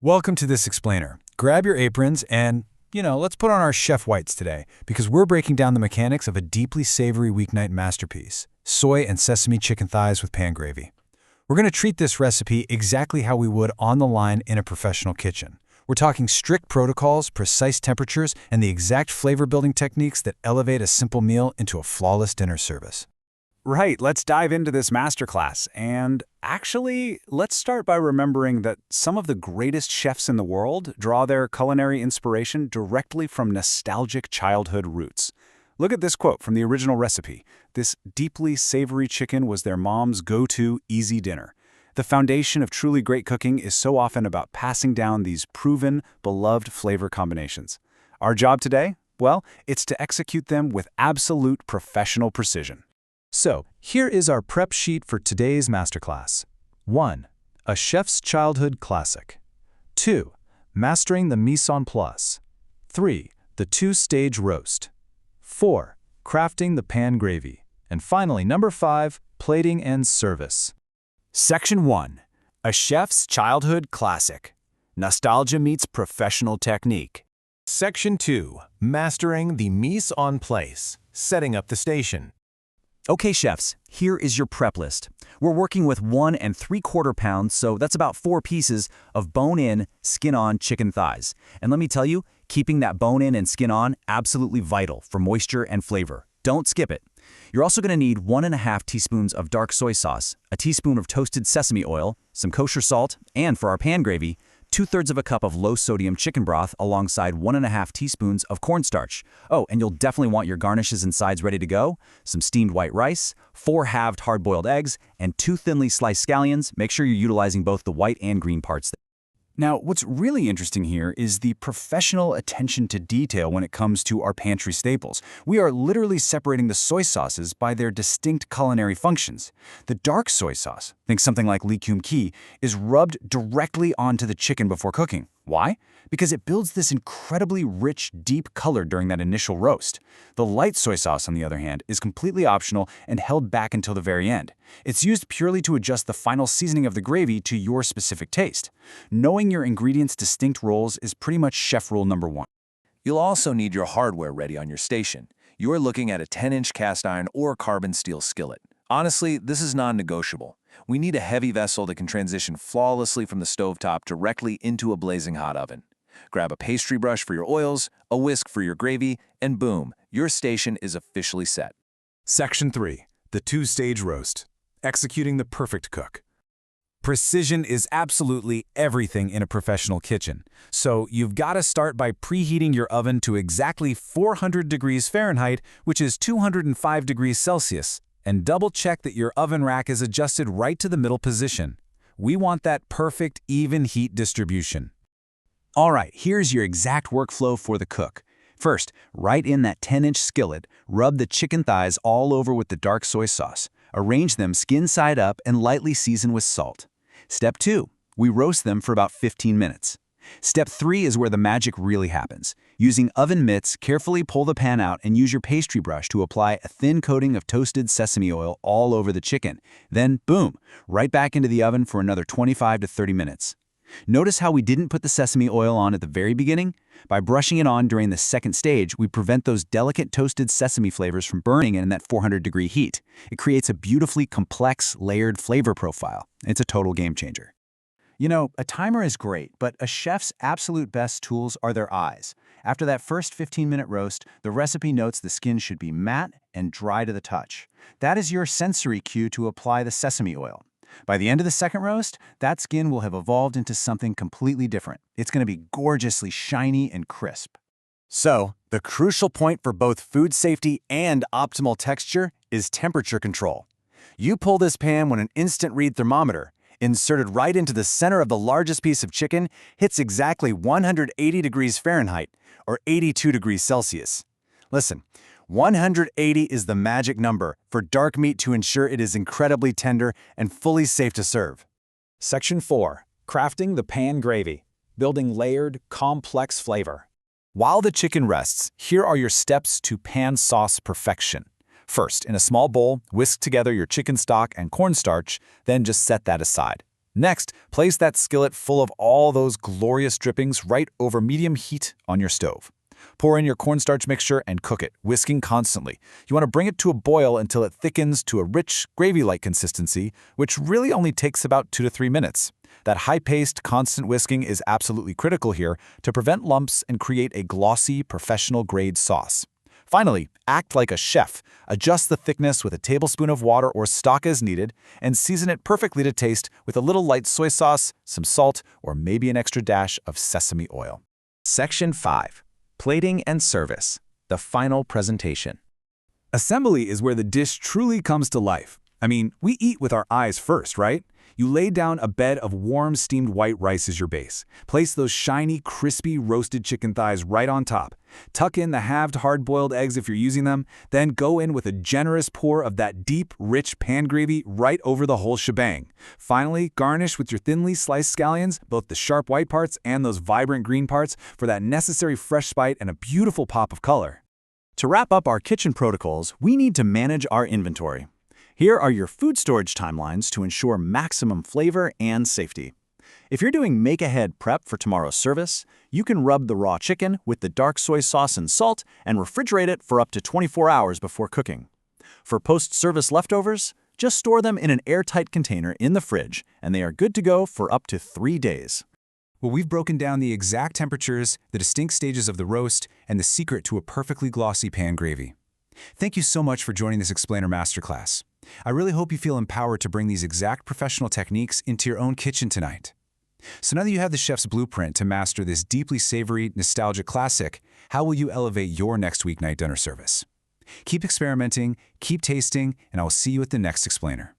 Welcome to this explainer. Grab your aprons and, let's put on our chef whites today because we're breaking down the mechanics of a deeply savory weeknight masterpiece, soy and sesame chicken thighs with pan gravy. We're going to treat this recipe exactly how we would on the line in a professional kitchen. We're talking strict protocols, precise temperatures, and the exact flavor-building techniques that elevate a simple meal into a flawless dinner service. Right, let's dive into this masterclass. And actually, let's start by remembering that some of the greatest chefs in the world draw their culinary inspiration directly from nostalgic childhood roots. Look at this quote from the original recipe. This deeply savory chicken was their mom's go-to easy dinner. The foundation of truly great cooking is so often about passing down these proven, beloved flavor combinations. Our job today? Well, it's to execute them with absolute professional precision. So, here is our prep sheet for today's masterclass. 1. A chef's childhood classic. 2. Mastering the mise en place. 3. The two-stage roast. 4. Crafting the pan gravy. And finally, number 5, plating and service. Section 1. A chef's childhood classic. Nostalgia meets professional technique. Section 2. Mastering the mise en place. Setting up the station. Okay, chefs, here is your prep list. We're working with 1 3/4 pounds, so that's about 4 pieces of bone-in, skin-on chicken thighs. And let me tell you, keeping that bone-in and skin-on absolutely vital for moisture and flavor. Don't skip it. You're also going to need 1½ teaspoons of dark soy sauce, a teaspoon of toasted sesame oil, some kosher salt, and for our pan gravy, 2/3 of a cup of low-sodium chicken broth alongside 1½ teaspoons of cornstarch. Oh, and you'll definitely want your garnishes and sides ready to go, some steamed white rice, 4 halved hard-boiled eggs, and 2 thinly sliced scallions. Make sure you're utilizing both the white and green parts. Now, what's really interesting here is the professional attention to detail when it comes to our pantry staples. We are literally separating the soy sauces by their distinct culinary functions. The dark soy sauce, think something like likum ki, is rubbed directly onto the chicken before cooking. Why? Because it builds this incredibly rich, deep color during that initial roast. The light soy sauce, on the other hand, is completely optional and held back until the very end. It's used purely to adjust the final seasoning of the gravy to your specific taste. Knowing your ingredients' distinct roles is pretty much chef rule number 1. You'll also need your hardware ready on your station. You're looking at a 10-inch cast iron or carbon steel skillet. Honestly, this is non-negotiable. We need a heavy vessel that can transition flawlessly from the stovetop directly into a blazing hot oven. Grab a pastry brush for your oils, a whisk for your gravy, and boom, your station is officially set. Section 3. The two-stage roast. Executing the perfect cook. Precision is absolutely everything in a professional kitchen. So you've got to start by preheating your oven to exactly 400 degrees Fahrenheit, which is 205 degrees Celsius. And double-check that your oven rack is adjusted right to the middle position. We want that perfect, even heat distribution. All right, here's your exact workflow for the cook. First, right in that 10-inch skillet, rub the chicken thighs all over with the dark soy sauce. Arrange them skin side up and lightly season with salt. Step 2, we roast them for about 15 minutes. Step 3 is where the magic really happens. Using oven mitts, carefully pull the pan out and use your pastry brush to apply a thin coating of toasted sesame oil all over the chicken. Then, boom, right back into the oven for another 25 to 30 minutes. Notice how we didn't put the sesame oil on at the very beginning? By brushing it on during the second stage, we prevent those delicate toasted sesame flavors from burning in that 400-degree heat. It creates a beautifully complex, layered flavor profile. It's a total game changer. You know, a timer is great, but a chef's absolute best tools are their eyes. After that first 15-minute roast, the recipe notes the skin should be matte and dry to the touch. That is your sensory cue to apply the sesame oil. By the end of the second roast, that skin will have evolved into something completely different. It's going to be gorgeously shiny and crisp. So, the crucial point for both food safety and optimal texture is temperature control. You pull this pan when an instant read thermometer, inserted right into the center of the largest piece of chicken, hits exactly 180 degrees Fahrenheit, or 82 degrees Celsius. Listen, 180 is the magic number for dark meat to ensure it is incredibly tender and fully safe to serve. Section 4. Crafting the pan gravy. Building layered, complex flavor. While the chicken rests, here are your steps to pan sauce perfection. First, in a small bowl, whisk together your chicken stock and cornstarch, then just set that aside. Next, place that skillet full of all those glorious drippings right over medium heat on your stove. Pour in your cornstarch mixture and cook it, whisking constantly. You want to bring it to a boil until it thickens to a rich, gravy-like consistency, which really only takes about 2 to 3 minutes. That high-paced, constant whisking is absolutely critical here to prevent lumps and create a glossy, professional-grade sauce. Finally, act like a chef. Adjust the thickness with a tablespoon of water or stock as needed, and season it perfectly to taste with a little light soy sauce, some salt, or maybe an extra dash of sesame oil. Section 5. Plating and service. The final presentation. Assembly is where the dish truly comes to life. I mean, we eat with our eyes first, right? You lay down a bed of warm, steamed white rice as your base. Place those shiny, crispy, roasted chicken thighs right on top. Tuck in the halved hard-boiled eggs if you're using them, then go in with a generous pour of that deep, rich pan gravy right over the whole shebang. Finally, garnish with your thinly sliced scallions, both the sharp white parts and those vibrant green parts, for that necessary fresh bite and a beautiful pop of color. To wrap up our kitchen protocols, we need to manage our inventory. Here are your food storage timelines to ensure maximum flavor and safety. If you're doing make-ahead prep for tomorrow's service, you can rub the raw chicken with the dark soy sauce and salt and refrigerate it for up to 24 hours before cooking. For post-service leftovers, just store them in an airtight container in the fridge, and they are good to go for up to 3 days. Well, we've broken down the exact temperatures, the distinct stages of the roast, and the secret to a perfectly glossy pan gravy. Thank you so much for joining this Explainer Masterclass. I really hope you feel empowered to bring these exact professional techniques into your own kitchen tonight. So now that you have the chef's blueprint to master this deeply savory, nostalgic classic, how will you elevate your next weeknight dinner service? Keep experimenting, keep tasting, and I will see you at the next Explainer.